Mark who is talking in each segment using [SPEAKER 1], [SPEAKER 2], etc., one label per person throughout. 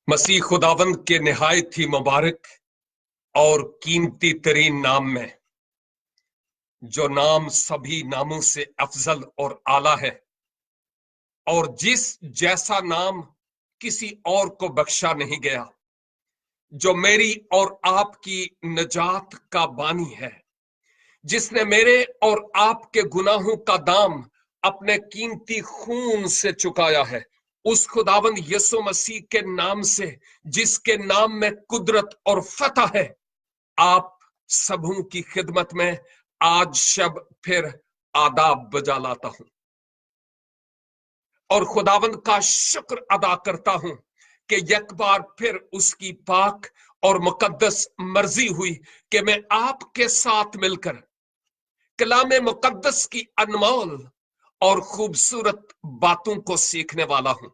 [SPEAKER 1] मसीह खुदावंद के निहायत ही मुबारक और कीमती तरीन नाम में, जो नाम सभी नामों से अफजल और आला है और जिस जैसा नाम किसी और को बख्शा नहीं गया, जो मेरी और आपकी नजात का बानी है, जिसने मेरे और आपके गुनाहों का दाम अपने कीमती खून से चुकाया है, उस खुदावंद यीशु मसीह के नाम से, जिसके नाम में कुदरत और फतह है, आप सबों की खिदमत में आज शब फिर आदाब बजा लाता हूं और खुदावंद का शुक्र अदा करता हूं कि एक बार फिर उसकी पाक और मुकद्दस मर्जी हुई कि मैं आपके साथ मिलकर कलामे मुकद्दस की अनमोल और खूबसूरत बातों को सीखने वाला हूं।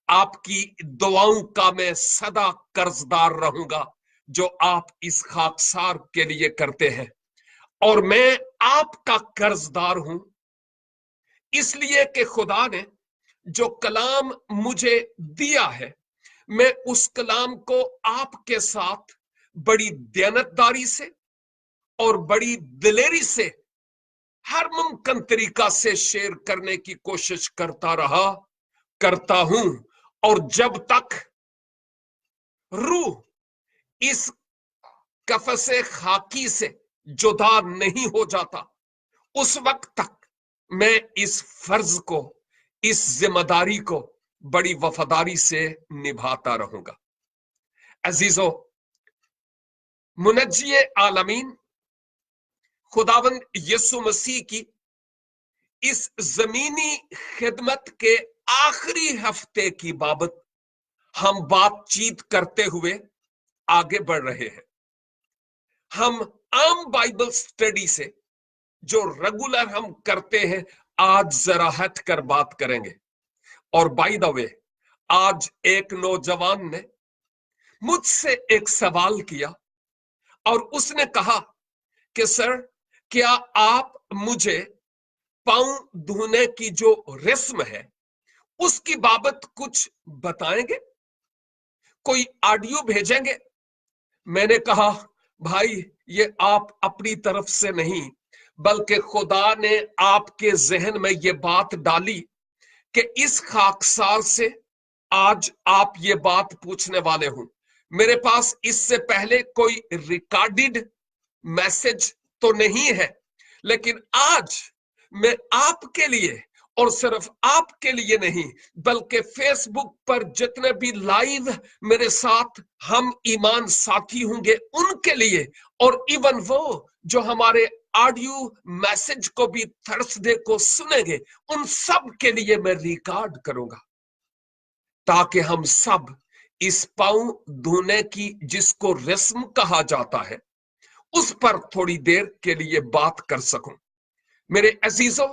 [SPEAKER 1] आपकी दुआओं का मैं सदा कर्जदार रहूंगा जो आप इस खाकसार के लिए करते हैं, और मैं आपका कर्जदार हूं इसलिए कि खुदा ने जो कलाम मुझे दिया है, मैं उस कलाम को आपके साथ बड़ी दयानतदारी से और बड़ी दिलेरी से हर मुमकिन तरीका से शेयर करने की कोशिश करता हूं, और जब तक रूह इस कफसे खाकी से जुदा नहीं हो जाता, उस वक्त तक मैं इस फर्ज को, इस जिम्मेदारी को बड़ी वफादारी से निभाता रहूंगा। अजीजों, मुनज्जी आलमीन खुदावंद यीशु मसीह की इस जमीनी खिदमत के आखिरी हफ्ते की बाबत हम बातचीत करते हुए आगे बढ़ रहे हैं। हम आम बाइबल स्टडी से जो रेगुलर हम करते हैं, आज जरा हट कर बात करेंगे। और बाय द वे, आज एक नौजवान ने मुझसे एक सवाल किया और उसने कहा कि सर, क्या आप मुझे पांव धोने की जो रस्म है उसकी बाबत कुछ बताएंगे, कोई ऑडियो भेजेंगे? मैंने कहा, भाई, ये आप अपनी तरफ से नहीं बल्कि खुदा ने आपके जहन में ये बात डाली कि इस खाकसार से आज आप ये बात पूछने वाले हो। मेरे पास इससे पहले कोई रिकॉर्डेड मैसेज तो नहीं है, लेकिन आज मैं आपके लिए, और सिर्फ आपके लिए नहीं बल्कि फेसबुक पर जितने भी लाइव मेरे साथ हम ईमान साथी होंगे उनके लिए, और इवन वो जो हमारे ऑडियो मैसेज को भी थर्सडे को सुनेंगे, उन सब के लिए मैं रिकॉर्ड करूंगा, ताकि हम सब इस पांव धोने की, जिसको रस्म कहा जाता है, उस पर थोड़ी देर के लिए बात कर सकूं। मेरे अजीजों,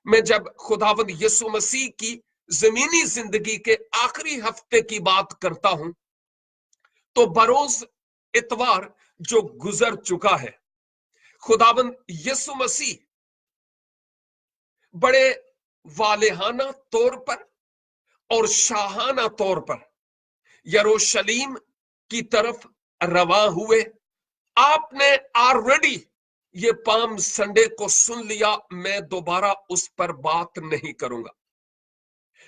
[SPEAKER 1] मैं जब खुदावंद यीशु मसीह की जमीनी जिंदगी के आखिरी हफ्ते की बात करता हूं, तो बरोज इतवार जो गुजर चुका है, खुदावंद यीशु मसीह बड़े वालेहाना तौर पर और शाहाना तौर पर यरूशलेम की तरफ रवा हुए। आपने ऑलरेडी ये पाम संडे को सुन लिया, मैं दोबारा उस पर बात नहीं करूंगा।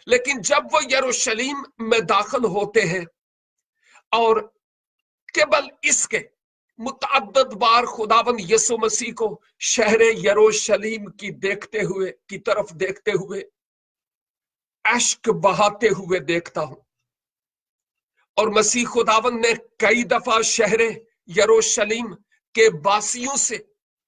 [SPEAKER 1] लेकिन जब वो यरूशलेम में दाखिल होते हैं और केवल इसके मुतअद्दिद बार खुदावंद यीशु मसीह को शहर यरूशलेम की तरफ देखते हुए अश्क बहाते हुए देखता हूं, और मसीह खुदावंद ने कई दफा शहर यरूशलेम के वासियों से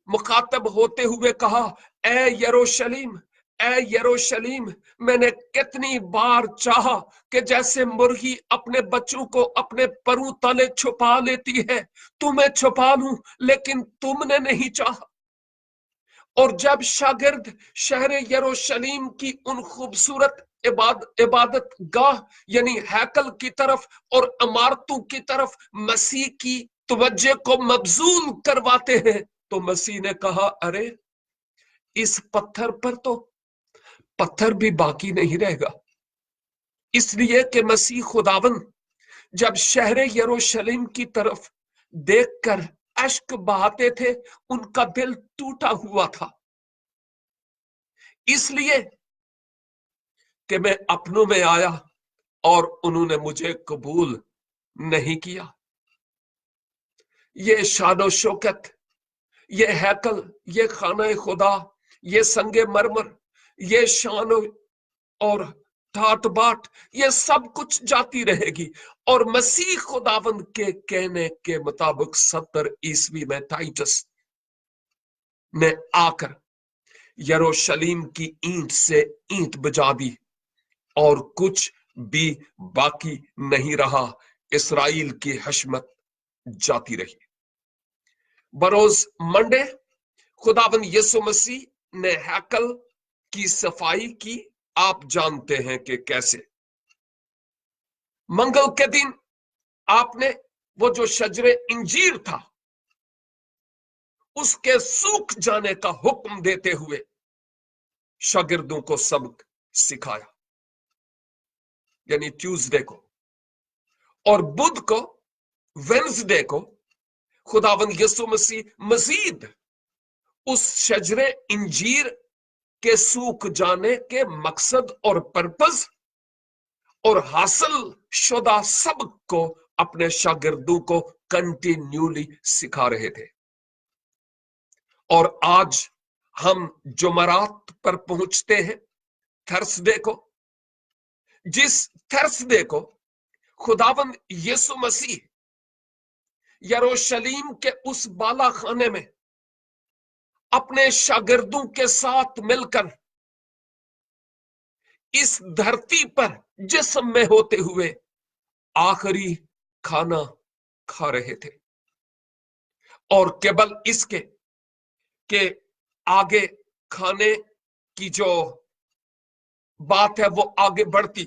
[SPEAKER 1] मुखातब होते हुए कहा, ए यरूशलेम, ए यरूशलेम, मैंने कितनी बार चाहा कि जैसे मुर्गी अपने बच्चों को अपने परों तले छुपा लेती है, तुम्हें छुपा लूं, लेकिन तुमने नहीं चाहा। और जब शागिर्द शहर यरूशलेम की उन खूबसूरत इबादत गाह यानी हैकल की तरफ और इमारतों की तरफ मसीह की तवज्जो को मबजूल करवाते हैं, तो मसीह ने कहा, अरे इस पत्थर पर तो पत्थर भी बाकी नहीं रहेगा। इसलिए कि मसीह खुदावन जब शहर यरूशलेम की तरफ देखकर अश्क बहाते थे, उनका दिल टूटा हुआ था, इसलिए कि मैं अपनों में आया और उन्होंने मुझे कबूल नहीं किया। ये शानो शौकत, ये हैकल, ये खाना खुदा, ये संगे मरमर, ये शान और ठाट बाट, ये सब कुछ जाती रहेगी। और मसीह खुदावंद के कहने के मुताबिक 70 ईस्वी में टाइटस ने आकर यरूशलेम की ईंट से ईंट बजा दी और कुछ भी बाकी नहीं रहा। इसराइल की हशमत जाती रही। बरोज मंडे खुदावंद यीशु मसीह ने हैकल की सफाई की। आप जानते हैं कि कैसे। मंगल के दिन आपने वो जो शजरे इंजीर था उसके सूख जाने का हुक्म देते हुए शागिर्दों को सबक सिखाया, यानी ट्यूसडे को। और बुध को, वेंसडे को खुदावंद यीशु मसीह मजीद उस शजरे इंजीर के सूख जाने के मकसद और पर्पस और हासिल शुदा सबक को अपने शागिर्दों को कंटिन्यूली सिखा रहे थे। और आज हम जुमरात पर पहुंचते हैं, थर्सडे को, जिस थर्सडे को खुदावंद यीशु मसीह यरूशलेम के उस बाला खाने में अपने शागिर्दों के साथ मिलकर इस धरती पर जिस्म में होते हुए आखिरी खाना खा रहे थे। और केवल इसके के आगे खाने की जो बात है वो आगे बढ़ती,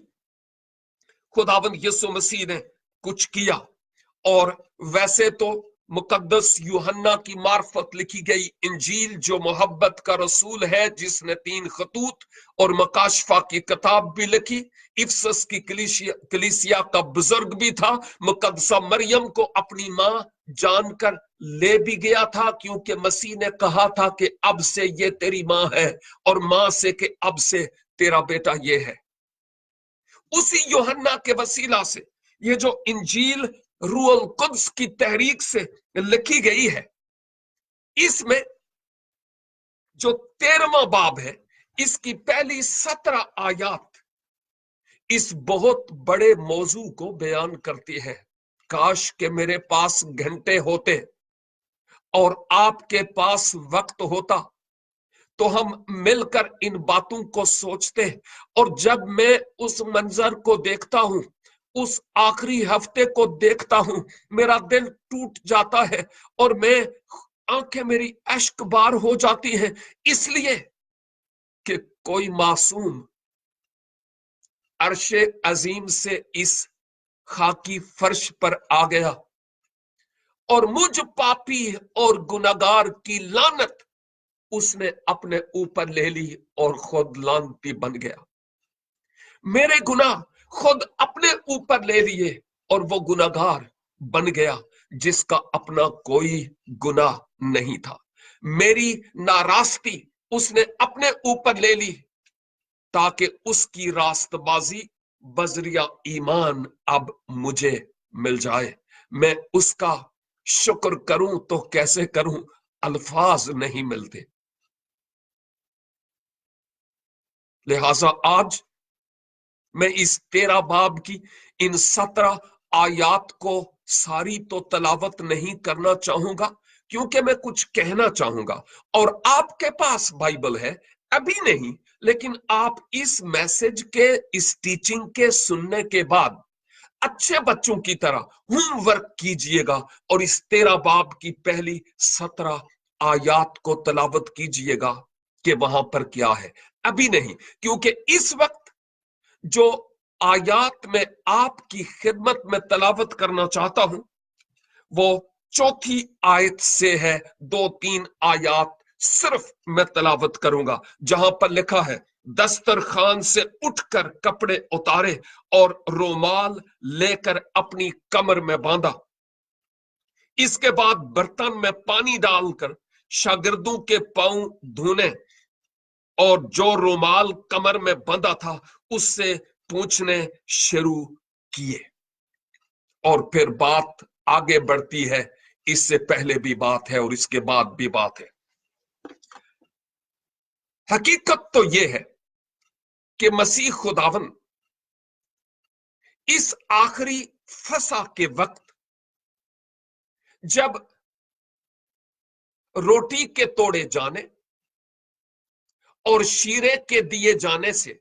[SPEAKER 1] खुदावंद यीशु मसीह ने कुछ किया। और वैसे तो मुकद्दस यूहन्ना की मार्फत लिखी गई इंजील जो मोहब्बत का रसूल है, जिसने 3 खतूत और मकाशफा की किताब भी लिखी, इफसस की कलीसिया का बुजुर्ग भी था, मुकद्दसा मरियम को अपनी मां जानकर ले भी गया था, क्योंकि मसीह ने कहा था कि अब से ये तेरी मां है, और मां से कि अब से तेरा बेटा ये है। उसी यूहन्ना के वसीला से ये जो इंजील रूहुल कुद्स की तहरीक से लिखी गई है, इसमें जो 13वां बाब है, इसकी पहली 17 आयत इस बहुत बड़े मौजू को बयान करती है। काश के मेरे पास घंटे होते और आपके पास वक्त होता तो हम मिलकर इन बातों को सोचते। और जब मैं उस मंजर को देखता हूं, उस आखिरी हफ्ते को देखता हूं, मेरा दिल टूट जाता है और आंखें मेरी अश्कबार हो जाती हैं, इसलिए कि कोई मासूम अर्शे अजीम से इस खाकी फर्श पर आ गया और मुझ पापी और गुनाहगार की लानत उसने अपने ऊपर ले ली और खुद लानती बन गया। मेरे गुनाह खुद अपने ऊपर ले लिए और वो गुनाहगार बन गया जिसका अपना कोई गुनाह नहीं था। मेरी नाराजगी उसने अपने ऊपर ले ली ताकि उसकी रास्तबाजी बजरिया ईमान अब मुझे मिल जाए। मैं उसका शुक्र करूं तो कैसे करूं, अल्फाज नहीं मिलते। लिहाजा आज मैं इस 13 बाब की इन 17 आयात को सारी तो तलावत नहीं करना चाहूंगा, क्योंकि मैं कुछ कहना चाहूंगा। और आपके पास बाइबल है, अभी नहीं, लेकिन आप इस मैसेज के, इस टीचिंग के सुनने के बाद अच्छे बच्चों की तरह होमवर्क कीजिएगा और इस 13 बाब की पहली 17 आयात को तलावत कीजिएगा कि वहां पर क्या है। अभी नहीं, क्योंकि इस वक्त जो आयात में आपकी खिदमत में तलावत करना चाहता हूं वो 4थी आयत से है। 2-3 आयात सिर्फ मैं तलावत करूंगा, जहां पर लिखा है, दस्तरखान से उठकर कपड़े उतारे और रुमाल लेकर अपनी कमर में बांधा। इसके बाद बर्तन में पानी डालकर शागिर्दों के पांव धोने और जो रुमाल कमर में बंधा था उससे पूछने शुरू किए। और फिर बात आगे बढ़ती है। इससे पहले भी बात है और इसके बाद भी बात है। हकीकत तो यह है कि मसीह खुदावन इस आखिरी फसा के वक्त जब रोटी के तोड़े जाने और शीरे के दिए जाने से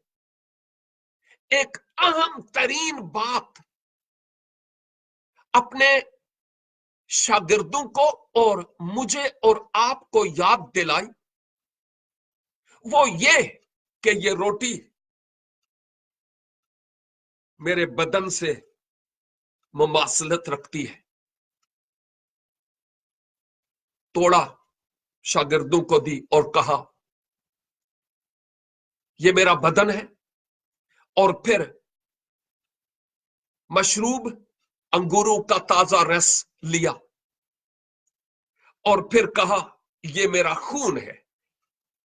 [SPEAKER 1] एक अहम तरीन बात अपने शागिर्दों को और मुझे और आपको याद दिलाई, वो ये कि ये रोटी मेरे बदन से मुमासलत रखती है। तोड़ा, शागिर्दों को दी और कहा ये मेरा बदन है। और फिर मशरूब अंगूरों का ताजा रस लिया और फिर कहा ये मेरा खून है।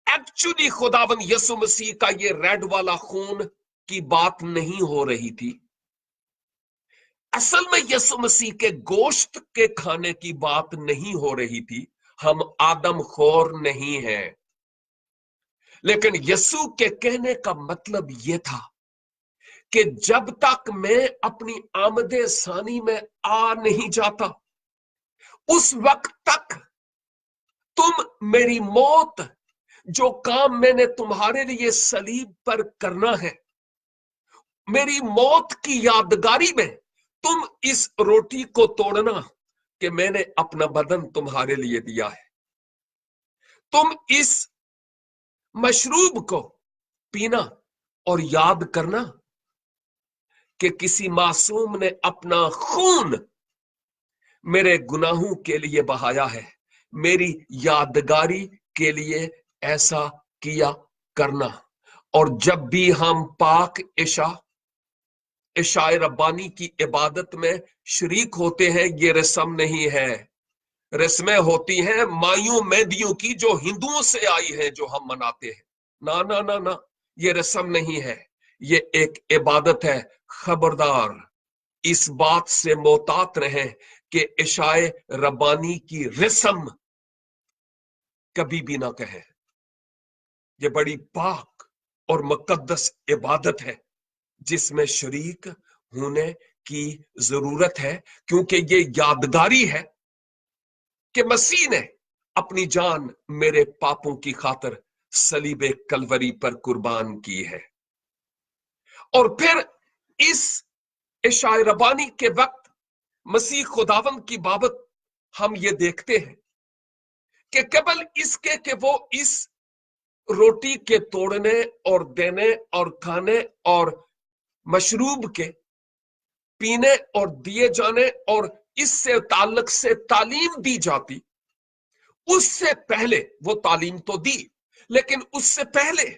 [SPEAKER 1] एक्चुअली खुदावन यसु मसीह का ये रेड वाला खून की बात नहीं हो रही थी। असल में यसु मसीह के गोश्त के खाने की बात नहीं हो रही थी। हम आदम खोर नहीं हैं। लेकिन यसु के कहने का मतलब यह था कि जब तक मैं अपनी आमदे सानी में आ नहीं जाता उस वक्त तक तुम मेरी मौत, जो काम मैंने तुम्हारे लिए सलीब पर करना है, मेरी मौत की यादगारी में तुम इस रोटी को तोड़ना कि मैंने अपना बदन तुम्हारे लिए दिया है। तुम इस मशरूब को पीना और याद करना कि किसी मासूम ने अपना खून मेरे गुनाहों के लिए बहाया है। मेरी यादगारी के लिए ऐसा किया करना। और जब भी हम पाक इशाए रब्बानी की इबादत में शरीक होते हैं, ये रस्म नहीं है। रस्में होती हैं मायूं मेहदियों की जो हिंदुओं से आई है, जो हम मनाते हैं। ना ना ना ना, ये रस्म नहीं है, ये एक इबादत है। खबरदार इस बात से मोहतात रहें कि इशाए रब्बानी की रस्म कभी भी ना कहें। ये बड़ी पाक और मुकद्दस इबादत है जिसमें शरीक होने की जरूरत है, क्योंकि ये यादगारी है कि मसीह ने अपनी जान मेरे पापों की खातिर सलीबे कलवरी पर कुर्बान की है। और फिर इस इशाए रब्बानी के वक्त मसीह खुदावन की बाबत हम ये देखते हैं कि केवल इसके कि वो इस रोटी के तोड़ने और देने और खाने और मशरूब के पीने और दिए जाने और इससे ताल्लुक से तालीम दी जाती, उससे पहले वो तालीम तो दी, लेकिन उससे पहले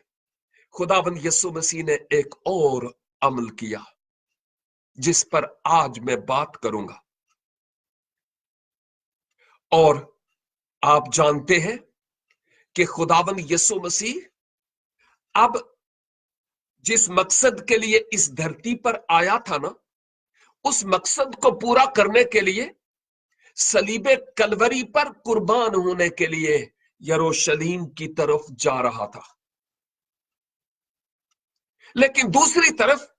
[SPEAKER 1] खुदावंद यीशु मसीह ने एक और अमल किया जिस पर आज मैं बात करूंगा। और आप जानते हैं कि खुदावंद यीशु मसीह अब जिस मकसद के लिए इस धरती पर आया था ना, उस मकसद को पूरा करने के लिए सलीबे कलवरी पर कुर्बान होने के लिए यरूशलेम की तरफ जा रहा था। लेकिन दूसरी तरफ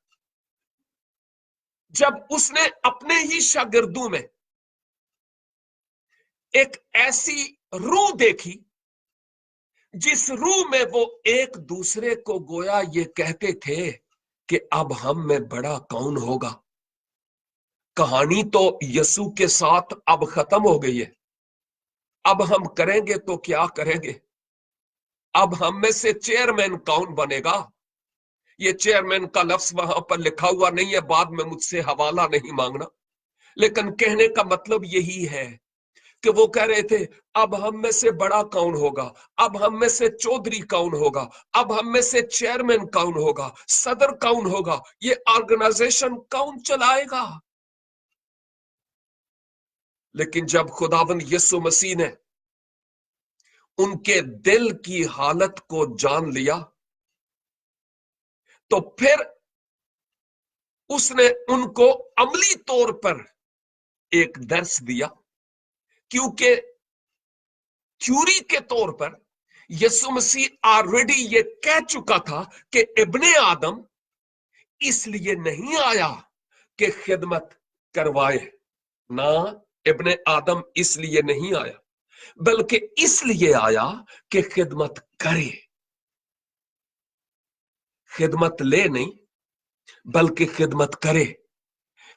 [SPEAKER 1] जब उसने अपने ही शागिर्दों में एक ऐसी रूह देखी जिस रूह में वो एक दूसरे को गोया ये कहते थे कि अब हम में बड़ा कौन होगा। कहानी तो यीशु के साथ अब खत्म हो गई है। अब हम करेंगे तो क्या करेंगे। अब हम में से चेयरमैन कौन बनेगा। ये चेयरमैन का लफ्ज वहां पर लिखा हुआ नहीं है, बाद में मुझसे हवाला नहीं मांगना, लेकिन कहने का मतलब यही है कि वो कह रहे थे अब हम में से बड़ा कौन होगा, अब हम में से चौधरी कौन होगा, अब हम में से चेयरमैन कौन होगा, सदर कौन होगा, ये ऑर्गेनाइजेशन कौन चलाएगा। लेकिन जब खुदावंद यीशु मसीह ने उनके दिल की हालत को जान लिया, तो फिर उसने उनको अमली तौर पर एक दर्श दिया, क्योंकि थ्योरी के तौर पर यीशु मसीह ऑलरेडी ये कह चुका था कि इब्ने आदम इसलिए नहीं आया कि खिदमत करवाए, ना इब्ने आदम इसलिए नहीं आया, बल्कि इसलिए आया कि खिदमत करे। खिदमत ले नहीं, बल्कि खिदमत करे।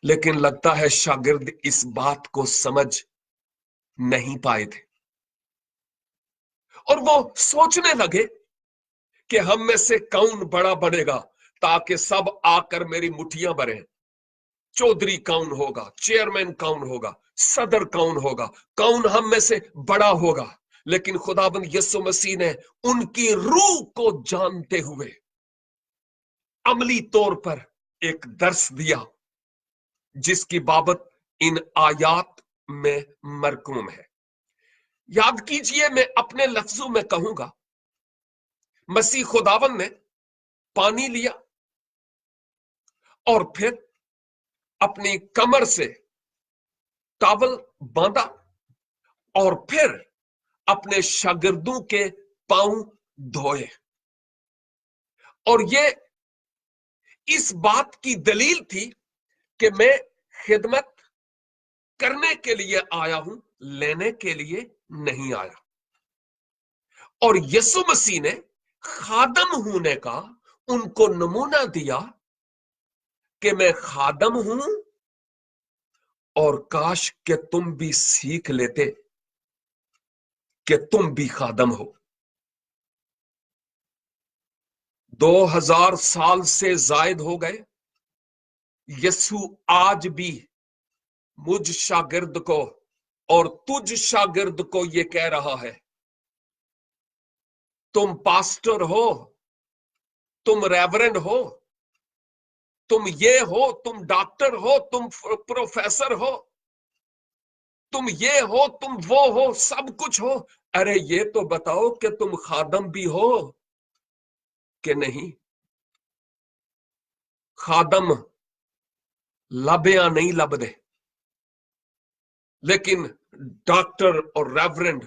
[SPEAKER 1] लेकिन लगता है शागिर्द इस बात को समझ नहीं पाए थे, और वो सोचने लगे कि हम में से कौन बड़ा बनेगा ताकि सब आकर मेरी मुट्ठियां भरें। चौधरी कौन होगा, चेयरमैन कौन होगा, सदर कौन होगा, कौन हम में से बड़ा होगा। लेकिन खुदाबंद यीशु मसीह ने उनकी रूह को जानते हुए अमली तौर पर एक दर्श दिया, जिसकी बाबत इन आयात में मरकूम है। याद कीजिए, मैं अपने लफ्जों में कहूंगा, मसीह खुदावन ने पानी लिया और फिर अपनी कमर से टॉवल बांधा और फिर अपने शागिर्दों के पांव धोए, और ये इस बात की दलील थी कि मैं खिदमत करने के लिए आया हूं, लेने के लिए नहीं आया। और यीशु मसीह ने खादम होने का उनको नमूना दिया कि मैं खादम हूं, और काश कि तुम भी सीख लेते कि तुम भी खादम हो। 2000 साल से जायद हो गए, यीशु आज भी मुझ शागिर्द को और तुझ शागिर्द को ये कह रहा है, तुम पास्टर हो, तुम रेवरेंड हो, तुम ये हो, तुम डॉक्टर हो, तुम प्रोफेसर हो, तुम ये हो, तुम वो हो, सब कुछ हो। अरे ये तो बताओ कि तुम खादम भी हो कि नहीं। खादम लबया नहीं लबदे, लेकिन डॉक्टर और रेवरेंड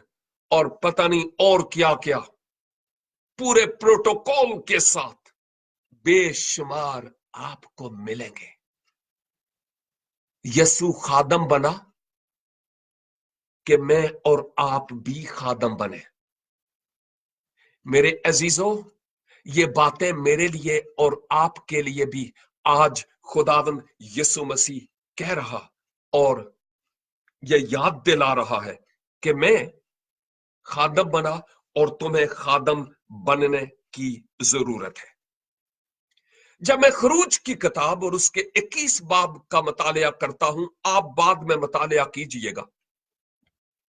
[SPEAKER 1] और पता नहीं और क्या क्या पूरे प्रोटोकॉल के साथ बेशुमार आपको मिलेंगे। यीशु खादम बना कि मैं और आप भी खादम बने। मेरे अजीजों, ये बातें मेरे लिए और आपके लिए भी आज खुदावंद यीशु मसीह कह रहा और ये याद दिला रहा है कि मैं खादम बना और तुम्हें खादम बनने की जरूरत है। जब मैं खरूज की किताब और उसके 21 बाब का मुतालिया करता हूं, आप बाद में मुतालिया कीजिएगा,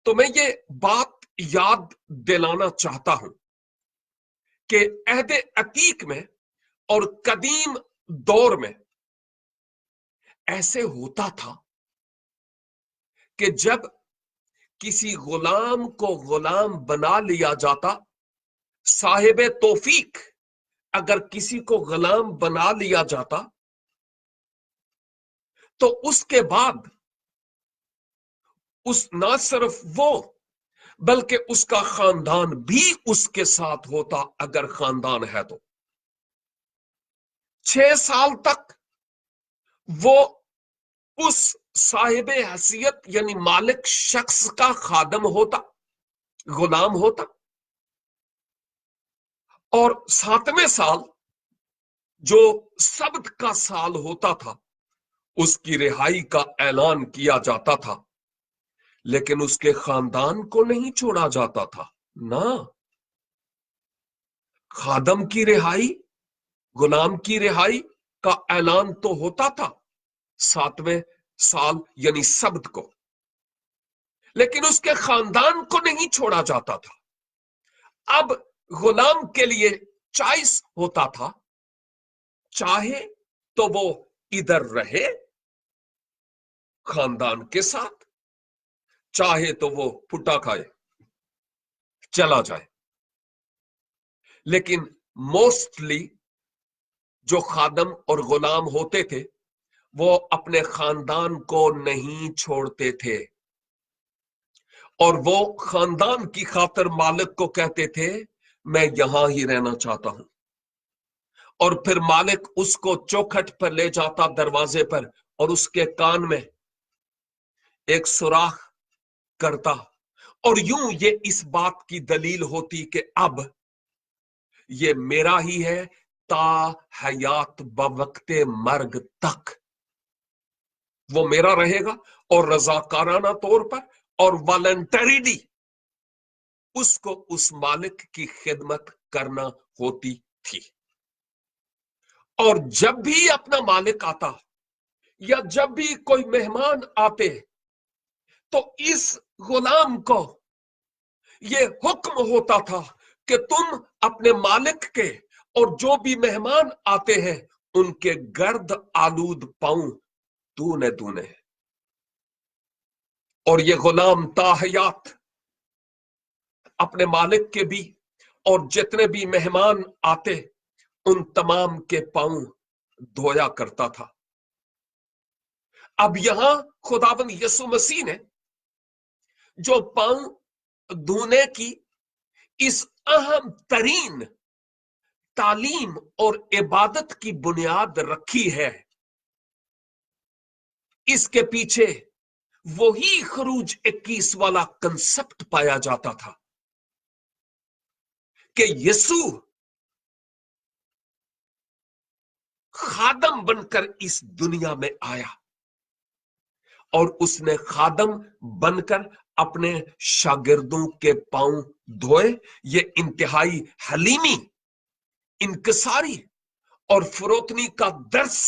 [SPEAKER 1] तो मैं ये बात याद दिलाना चाहता हूं कि अहदे अतीक में और कदीम दौर में ऐसे होता था कि जब किसी गुलाम को गुलाम बना लिया जाता, साहिब तौफीक अगर किसी को गुलाम बना लिया जाता, तो उसके बाद उस ना सिर्फ वो बल्कि उसका खानदान भी उसके साथ होता, अगर खानदान है तो 6 साल तक वो उस साहिब हैसियत यानी मालिक शख्स का खादम होता, गुलाम होता, और 7वें साल जो सब्त का साल होता था, उसकी रिहाई का ऐलान किया जाता था। लेकिन उसके खानदान को नहीं छोड़ा जाता था ना। खादम की रिहाई, गुलाम की रिहाई का ऐलान तो होता था 7वें साल यानी सब्त को, लेकिन उसके खानदान को नहीं छोड़ा जाता था। अब गुलाम के लिए चॉइस होता था, चाहे तो वो इधर रहे खानदान के साथ, चाहे तो वो फुटा खाए चला जाए। लेकिन मोस्टली जो खादम और गुलाम होते थे वो अपने खानदान को नहीं छोड़ते थे, और वो खानदान की खातिर मालिक को कहते थे मैं यहां ही रहना चाहता हूं। और फिर मालिक उसको चौखट पर ले जाता दरवाजे पर और उसके कान में एक सुराख करता, और यूं ये इस बात की दलील होती कि अब ये मेरा ही है ता हयात बवक्ते मर्ग तक, वो मेरा रहेगा। और रजाकाराना तौर पर और वॉलंटरीली उसको उस मालिक की खिदमत करना होती थी। और जब भी अपना मालिक आता या जब भी कोई मेहमान आते तो इस गुलाम को ये हुक्म होता था कि तुम अपने मालिक के और जो भी मेहमान आते हैं उनके गर्द आलूद पांव दूने दूने। और ये गुलाम ताहयात अपने मालिक के भी और जितने भी मेहमान आते उन तमाम के पांव धोया करता था। अब यहां खुदाबंद यीशु मसीह ने जो पांव धोने की इस अहम तरीन तालीम और इबादत की बुनियाद रखी है, इसके पीछे वही खरूज 21 वाला कंसेप्ट पाया जाता था कि यीशु खादम बनकर इस दुनिया में आया और उसने खादम बनकर अपने शागिर्दों के पांव धोए। ये इंतहाई हलीमी, इनकसारी और फरोतनी का दर्स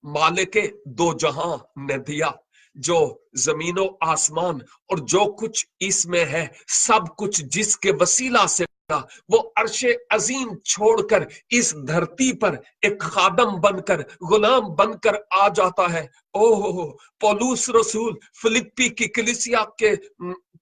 [SPEAKER 1] मालिके दो जहां ने दिया, जो जमीनों आसमान और जो कुछ इसमें है, सब कुछ जिसके वसीला से वो अर्शे अजीम छोड़कर इस धरती पर एक खादम बनकर गुलाम बनकर आ जाता है। ओहो, पौलुस रसूल फिलिप्पी की कलीसिया के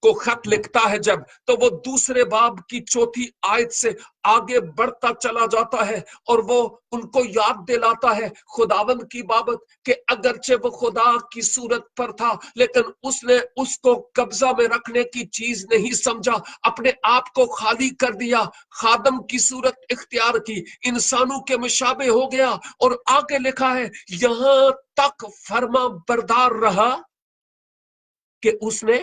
[SPEAKER 1] को खत लिखता है जब, तो वो दूसरे बाब की चौथी आयत से आगे बढ़ता चला जाता है और वो उनको याद दिलाता है खुदावंद की बाबत कि अगरचे वो खुदा की सूरत पर था लेकिन उसने उसको कब्जा में रखने की चीज नहीं समझा, अपने आप को खाली कर दिया, खादम की सूरत इख्तियार की, इंसानों के मुशाबे हो गया। और आगे लिखा है यहां तक फर्मा बरदार रहा कि उसने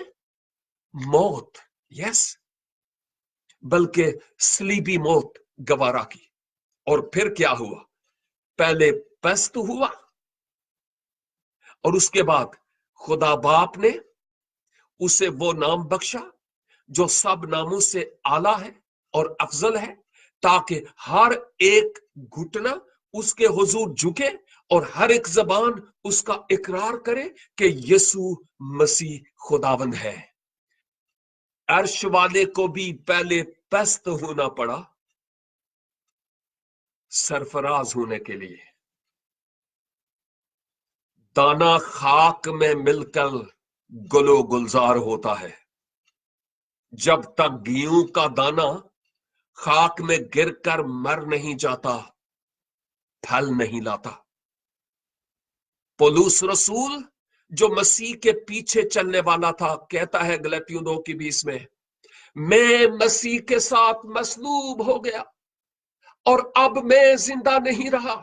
[SPEAKER 1] मौत, यस, बल्कि सलीबी मौत गवारा की। और फिर क्या हुआ? पहले पस्त हुआ और उसके बाद खुदा बाप ने उसे वो नाम बख्शा जो सब नामों से आला है और अफजल है, ताकि हर एक घुटना उसके हुजूर झुके और हर एक जबान उसका इकरार करे कि यीशु मसीह खुदावंद है। अर्श वाले को भी पहले पस्त होना पड़ा सरफराज होने के लिए। दाना खाक में मिलकर गुलो गुलजार होता है, जब तक गेहूं का दाना खाक में गिरकर मर नहीं जाता फल नहीं लाता। पौलुस रसूल जो मसीह के पीछे चलने वाला था कहता है गलतियों 2:20 में, मैं मसीह के साथ मसलूब हो गया और अब मैं जिंदा नहीं रहा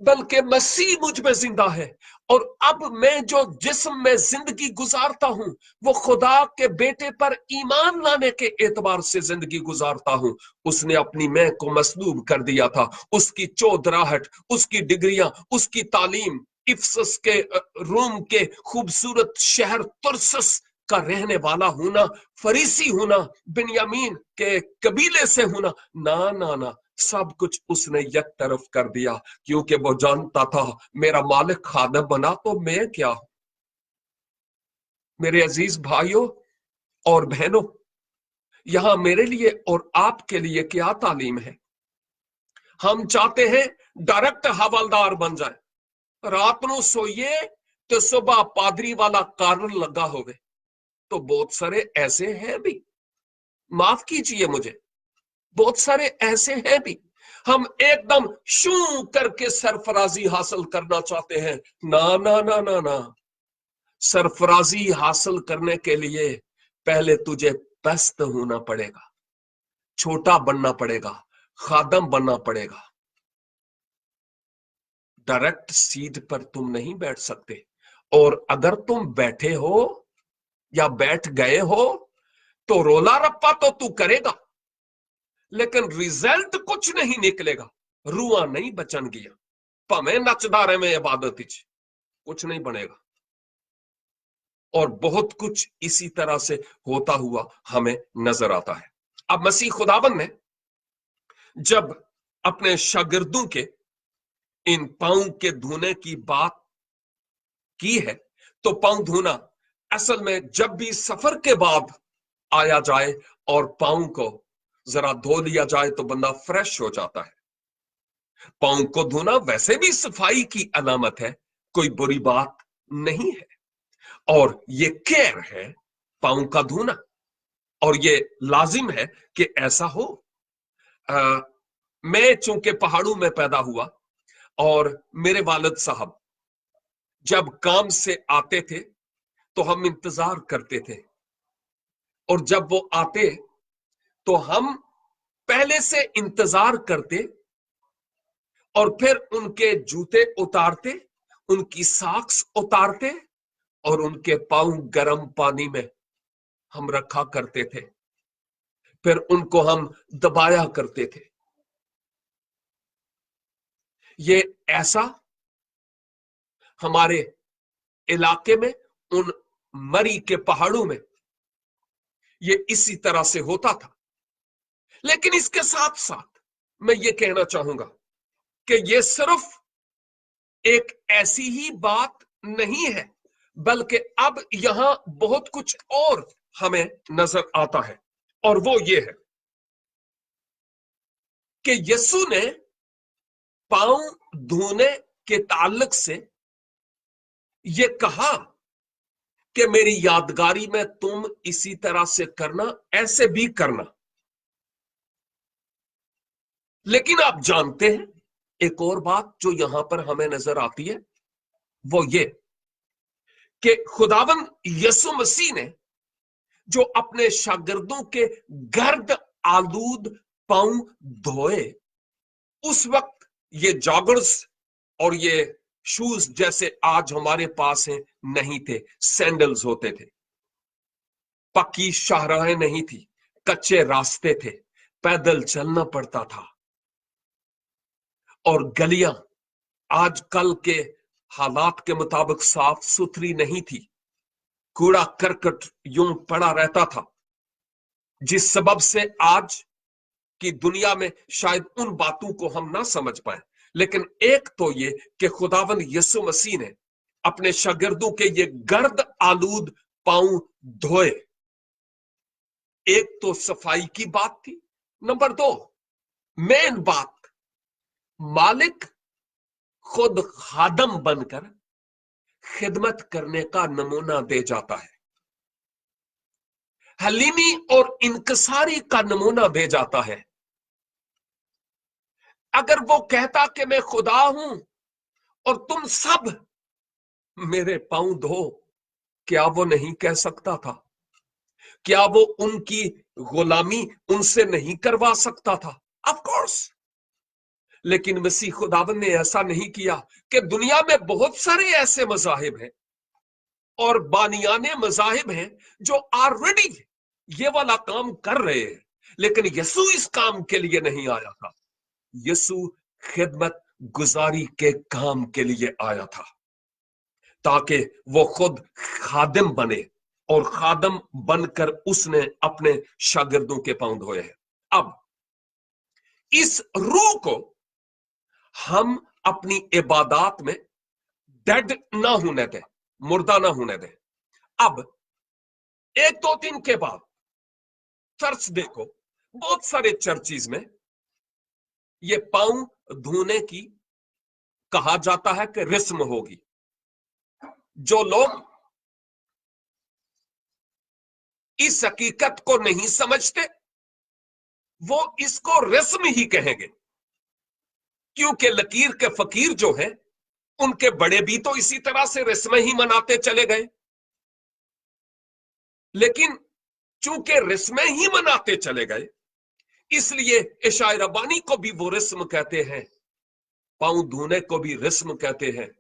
[SPEAKER 1] बल्कि मसीह मुझ में जिंदा है, और अब मैं जो जिस्म में जिंदगी गुजारता हूं वो खुदा के बेटे पर ईमान लाने के एतबार से जिंदगी गुजारता हूं। उसने अपनी मैं को मसलूब कर दिया था, उसकी चौधराहट, उसकी डिग्रियां, उसकी तालीम, इफसस के रोम के खूबसूरत शहर तुर्सस का रहने वाला होना, फरीसी होना, बिन्यामीन के कबीले से होना, ना ना ना, सब कुछ उसने एक तरफ कर दिया, क्योंकि वो जानता था मेरा मालिक खादम बना तो मैं क्या हूं। मेरे अजीज भाइयों, और बहनों, यहां मेरे लिए और आपके लिए क्या तालीम है? हम चाहते हैं डायरेक्ट हवलदार बन जाए, रात ਨੂੰ सोइए तो सुबह पादरी वाला कारण लगा होवे। तो बहुत सारे ऐसे हैं भी, माफ कीजिए मुझे, बहुत सारे ऐसे हैं भी, हम एकदम शू करके सरफराजी हासिल करना चाहते हैं। ना ना ना ना ना, सरफराजी हासिल करने के लिए पहले तुझे पस्त होना पड़ेगा, छोटा बनना पड़ेगा, खादम बनना पड़ेगा। डायरेक्ट सीट पर तुम नहीं बैठ सकते, और अगर तुम बैठे हो या बैठ गए हो तो रोला रप्पा तो तू करेगा, लेकिन रिजल्ट कुछ नहीं निकलेगा। रूआ नहीं बचन गया, भावें नचदा रहे में इबादत विच, कुछ नहीं बनेगा। और बहुत कुछ इसी तरह से होता हुआ हमें नजर आता है। अब मसीह खुदाबंद ने जब अपने शागिर्दों के इन पांव के धोने की बात की है, तो पांव धोना असल में जब भी सफर के बाद आया जाए और पांव को जरा धो लिया जाए तो बंदा फ्रेश हो जाता है। पांव को धोना वैसे भी सफाई की अलामत है, कोई बुरी बात नहीं है, और ये केयर है पांव का धोना, और ये लाजिम है कि ऐसा हो। मैं चूंकि पहाड़ों में पैदा हुआ, और मेरे वालिद साहब जब काम से आते थे तो हम इंतजार करते थे, और जब वो आते तो हम पहले से इंतजार करते, और फिर उनके जूते उतारते, उनकी सॉक्स उतारते, और उनके पांव गर्म पानी में हम रखा करते थे, फिर उनको हम दबाया करते थे। ये ऐसा हमारे इलाके में, उन मरी के पहाड़ों में ये इसी तरह से होता था। लेकिन इसके साथ साथ मैं ये कहना चाहूंगा कि ये सिर्फ एक ऐसी ही बात नहीं है, बल्कि अब यहां बहुत कुछ और हमें नजर आता है, और वो ये है कि यीशु ने पांव धोने के ताल्लुक से ये कहा कि मेरी यादगारी में तुम इसी तरह से करना, ऐसे भी करना। लेकिन आप जानते हैं एक और बात जो यहां पर हमें नजर आती है, वो ये कि खुदावंद यीशु मसीह ने जो अपने शागिर्दों के गर्द आलूद पांव धोए, उस वक्त ये जॉगर्स और ये शूज जैसे आज हमारे पास हैं नहीं थे, सैंडल्स होते थे। पक्की शाहराहें नहीं थी, कच्चे रास्ते थे, पैदल चलना पड़ता था, और गलियां आजकल के हालात के मुताबिक साफ सुथरी नहीं थी, कूड़ा करकट यूं पड़ा रहता था, जिस सबब से आज की दुनिया में शायद उन बातों को हम ना समझ पाए। लेकिन एक तो ये कि खुदावंद यीशु मसीह ने अपने शागिर्दों के ये गर्द आलूद पांव धोए, एक तो सफाई की बात थी। नंबर दो, मेन बात, मालिक खुद खादम बनकर खिदमत करने का नमूना दे जाता है, हलीमी और इनकसारी का नमूना दे जाता है। अगर वो कहता कि मैं खुदा हूं और तुम सब मेरे पांव धो, क्या वो नहीं कह सकता था? क्या वो उनकी गुलामी उनसे नहीं करवा सकता था? Of course. लेकिन मसीह खुदावन ने ऐसा नहीं किया कि दुनिया में बहुत सारे ऐसे मजाहिब हैं और बानियाने मजाहिब हैं जो ऑलरेडी ये वाला काम कर रहे हैं, लेकिन यीशु इस काम के लिए नहीं आया था। यीशु खिदमत गुजारी के काम के लिए आया था, ताकि वो खुद खादिम बने, और खादम बनकर उसने अपने शागिर्दों के पांव धोए हैं। अब इस रूह को हम अपनी इबादत में डेड ना होने दें, मुर्दा ना होने दें। अब एक दो दिन के बाद थर्सडे को बहुत सारे चर्चिज में ये पांव धोने की कहा जाता है कि रस्म होगी। जो लोग इस हकीकत को नहीं समझते वो इसको रस्म ही कहेंगे, क्योंकि लकीर के फकीर जो है उनके बड़े भी तो इसी तरह से रस्म ही मनाते चले गए। लेकिन चूंकि रस्म ही मनाते चले गए, इसलिए इशाए रब्बानी को भी वो रस्म कहते हैं, पांव धोने को भी रस्म कहते हैं।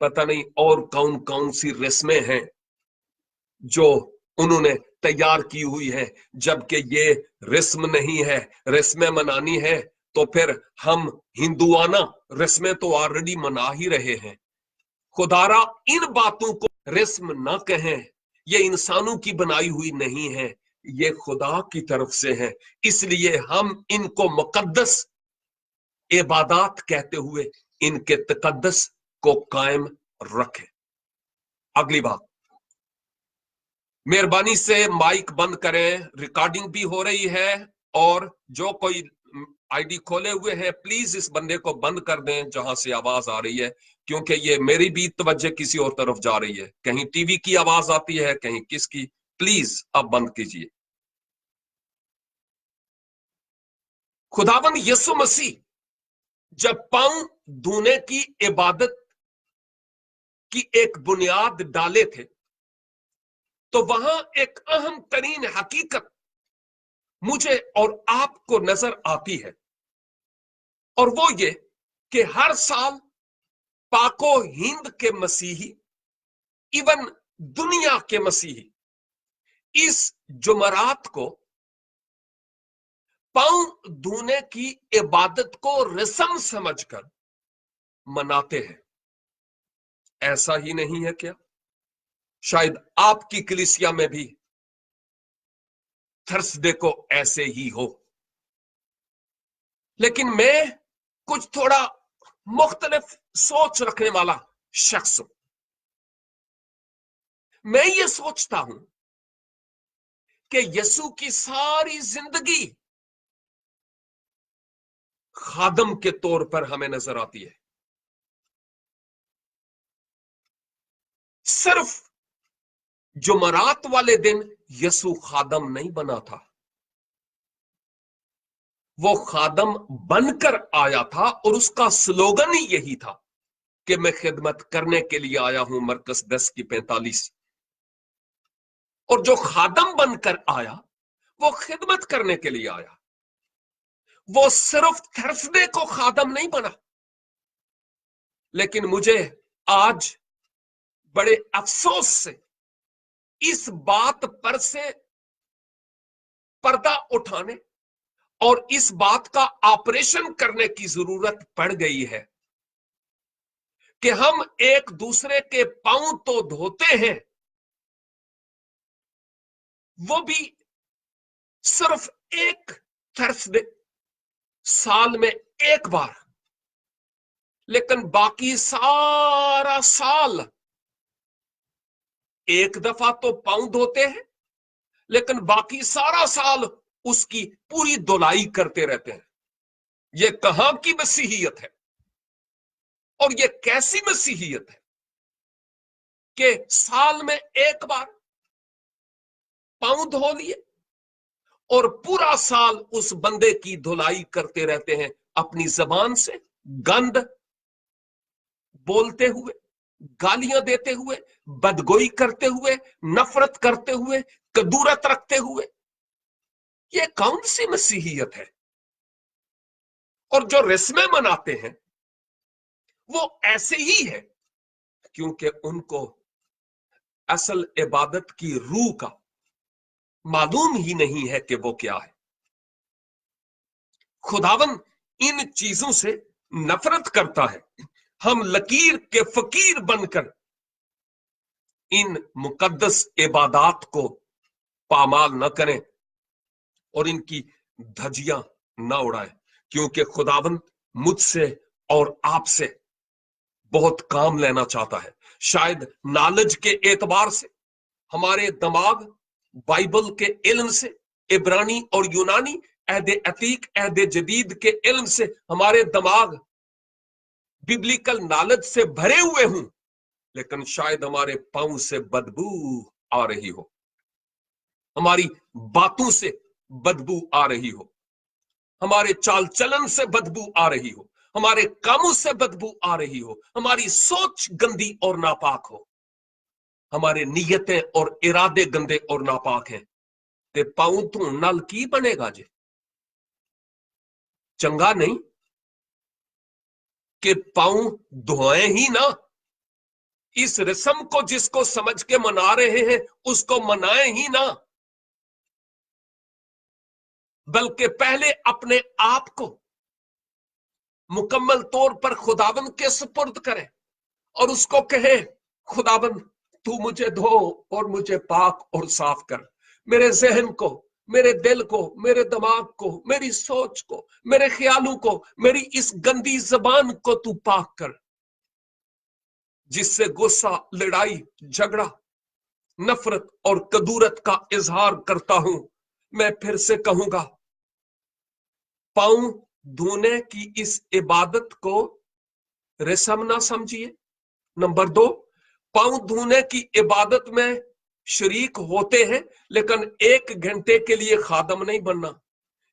[SPEAKER 1] पता नहीं और कौन कौन सी रस्में हैं जो उन्होंने तैयार की हुई है, जबकि ये रस्म नहीं है। रस्में मनानी है तो फिर हम हिंदुआना रस्में तो ऑलरेडी मना ही रहे हैं। खुदारा इन बातों को रस्म ना कहें, ये इंसानों की बनाई हुई नहीं है, ये खुदा की तरफ से है। इसलिए हम इनको मुकद्दस इबादत कहते हुए इनके तकद्दस को कायम रखें। अगली बात, मेहरबानी से माइक बंद करें, रिकॉर्डिंग भी हो रही है, और जो कोई आईडी खोले हुए हैं प्लीज इस बंदे को बंद कर दें जहां से आवाज आ रही है, क्योंकि ये मेरी भी तवज्जो किसी और तरफ जा रही है। कहीं टीवी की आवाज आती है, कहीं किसकी। प्लीज अब बंद कीजिए। खुदावंद यीशु मसीह जब पांव धोने की इबादत की एक बुनियाद डाले थे, तो वहां एक अहम तरीन हकीकत मुझे और आपको नजर आती है, और वो ये कि हर साल पाको हिंद के मसीही, इवन दुनिया के मसीही, इस जुमरात को पांव धोने की इबादत को रस्म समझकर मनाते हैं। ऐसा ही नहीं है क्या? शायद आपकी कलीसिया में भी थर्सडे को ऐसे ही हो, लेकिन मैं कुछ थोड़ा मुख्तलिफ सोच रखने वाला शख्स हूं। मैं ये सोचता हूं कि यीशु की सारी जिंदगी खादम के तौर पर हमें नजर आती है। सिर्फ जुमरात वाले दिन यीशु खादम नहीं बना था, वो खादम बनकर आया था, और उसका स्लोगन ही यही था कि मैं खिदमत करने के लिए आया हूं, मरकस 10:45। और जो खादम बनकर आया वो खिदमत करने के लिए आया, वो सिर्फ थर्सडे को खादम नहीं बना। लेकिन मुझे आज बड़े अफसोस से इस बात पर से पर्दा उठाने और इस बात का ऑपरेशन करने की जरूरत पड़ गई है कि हम एक दूसरे के पांव तो धोते हैं, वो भी सिर्फ एक थर्सडे साल में एक बार, लेकिन बाकी सारा साल एक दफा तो पांव धोते हैं, लेकिन बाकी सारा साल उसकी पूरी धुलाई करते रहते हैं। ये कहां की मसीहियत है, और ये कैसी मसीहियत है कि साल में एक बार पांव धो लिए और पूरा साल उस बंदे की धुलाई करते रहते हैं, अपनी जबान से गंद बोलते हुए, गालियां देते हुए, बदगोई करते हुए, नफरत करते हुए, कदूरत रखते हुए। ये कौन सी मसीहियत है? और जो रस्में मनाते हैं वो ऐसे ही है, क्योंकि उनको असल इबादत की रूह का मालूम ही नहीं है कि वो क्या है। खुदावन इन चीजों से नफरत करता है। हम लकीर के फकीर बनकर इन मुकद्दस इबादत को पामाल न करें और इनकी धज्जियां न उड़ाएं, क्योंकि खुदावन मुझसे और आपसे बहुत काम लेना चाहता है। शायद नॉलेज के एतबार से हमारे दिमाग बाइबल के इल्म से, इब्रानी और यूनानी, अहद अतीक अहद जदीद के इल्म से हमारे दिमाग बिब्लिकल नॉलेज से भरे हुए हों, लेकिन शायद हमारे पांव से बदबू आ रही हो, हमारी बातों से बदबू आ रही हो, हमारे चाल चलन से बदबू आ रही हो, हमारे कामों से बदबू आ रही हो, हमारी सोच गंदी और नापाक हो, हमारे नीयतें और इरादे गंदे और नापाक हैं, ते पाऊं तू नल की बनेगा जे? चंगा नहीं कि पाऊं धोए ही ना। इस रस्म को जिसको समझ के मना रहे हैं उसको मनाए ही ना, बल्कि पहले अपने आप को मुकम्मल तौर पर खुदावन के सुपुर्द करें और उसको कहे, खुदावन तू मुझे धो और मुझे पाक और साफ कर, मेरे जहन को, मेरे दिल को, मेरे दिमाग को, मेरी सोच को, मेरे ख्यालों को, मेरी इस गंदी जबान को तू पाक कर, जिससे गुस्सा, लड़ाई, झगड़ा, नफरत और कदूरत का इजहार करता हूं। मैं फिर से कहूंगा, पांव धोने की इस इबादत को रस्म ना समझिए। नंबर 2, पांव धोने की इबादत में शरीक होते हैं, लेकिन 1 घंटे के लिए खादम नहीं बनना।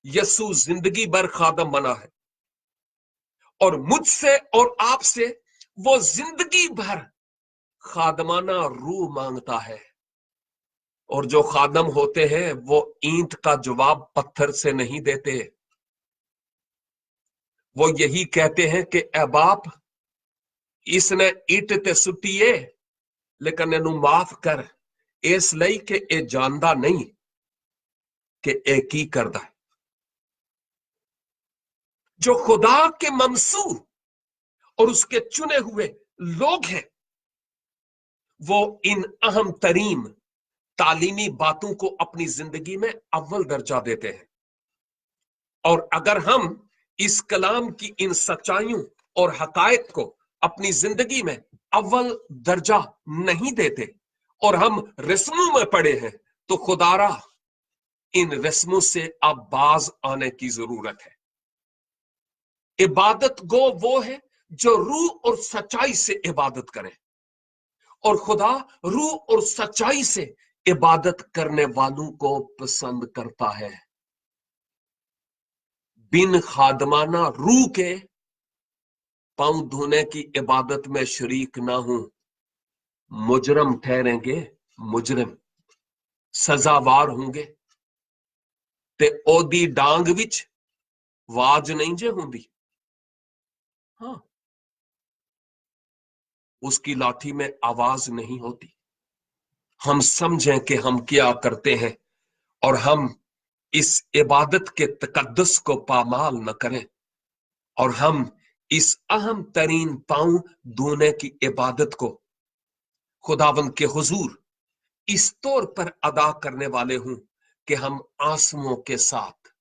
[SPEAKER 1] यसू जिंदगी भर खादम बना है और मुझसे और आपसे वो जिंदगी भर खादमाना रूह मांगता है। और जो खादम होते हैं वो ईंट का जवाब पत्थर से नहीं देते, वो यही कहते हैं कि ए बाप, इसने ईट ते सुट्टी है लेकिन इनू माफ कर, इसलिए कि ए जानदा नहीं कि ए की करदा है। जो खुदा के मंसूर और उसके चुने हुए लोग हैं, वो इन अहम तरीन तालीमी बातों को अपनी जिंदगी में अव्वल दर्जा देते हैं। और अगर हम इस कलाम की इन सच्चाइयों और हकायत को अपनी जिंदगी में अव्वल दर्जा नहीं देते और हम रस्मों में पड़े हैं, तो खुदारा इन रस्मों से अब बाज आने की जरूरत है। इबादत गो वो है जो रूह और सच्चाई से इबादत करे, और खुदा रूह और सच्चाई से इबादत करने वालों को पसंद करता है। बिन खादमाना रूह के पांव धोने की इबादत में शरीक ना हूं, मुजरम ठहरेंगे, मुजरम सजावार होंगे। ते ओदी डांग विच वाज नहीं जे होंदी, हाँ, उसकी लाठी में आवाज नहीं होती। हम समझें कि हम क्या करते हैं और हम इस इबादत के तकद्दुस को पामाल न करें, और हम इस अहम तरीन पांव धोने की इबादत को खुदावंद के हुजूर इस तौर पर अदा करने वाले हूं कि हम आंसुओं के साथ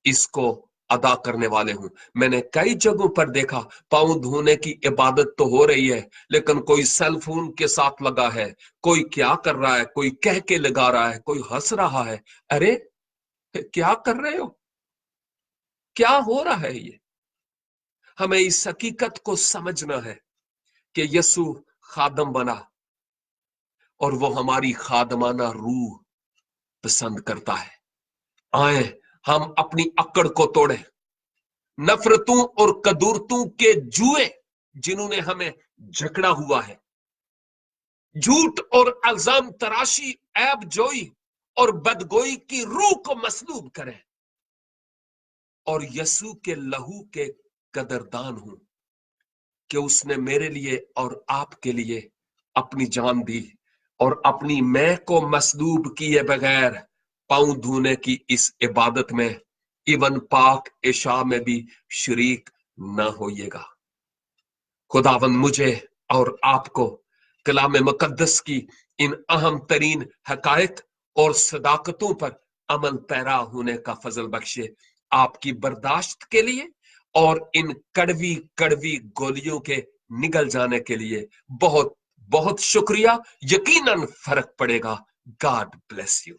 [SPEAKER 1] इसको अदा करने वाले हूं। मैंने कई जगहों पर देखा, पांव धोने की इबादत तो हो रही है, लेकिन कोई सेल फोन के साथ लगा है, कोई क्या कर रहा है, कोई कह के लगा रहा है, कोई हंस रहा है। अरे क्या कर रहे हो, क्या हो रहा है? ये हमें इस हकीकत को समझना है कि यसू खादम बना और वो हमारी खादमाना रूह पसंद करता है। आए हम अपनी अकड़ को तोड़े, नफरतों और कदूरतों के जुए जिन्होंने हमें जकड़ा हुआ है, झूठ और अल्जाम तराशी, ऐब जोई और बदगोई की रूह को मसलूब करें और यसू के लहू के कदरदान हूं कि उसने मेरे लिए और आपके लिए अपनी जान दी, और अपनी मैं को मसलूब किए बगैर पांव धोने की इस इबादत में इवन पाक इशा में भी शरीक ना होइएगा। खुदावंद मुझे और आपको कलाम मुकद्दस की इन अहम तरीन हकायक और सदाकतों पर अमल पैरा होने का फजल बख्शे। आपकी बर्दाश्त के लिए और इन कड़वी कड़वी गोलियों के निगल जाने के लिए बहुत बहुत शुक्रिया। यकीनन फर्क पड़ेगा। God bless you.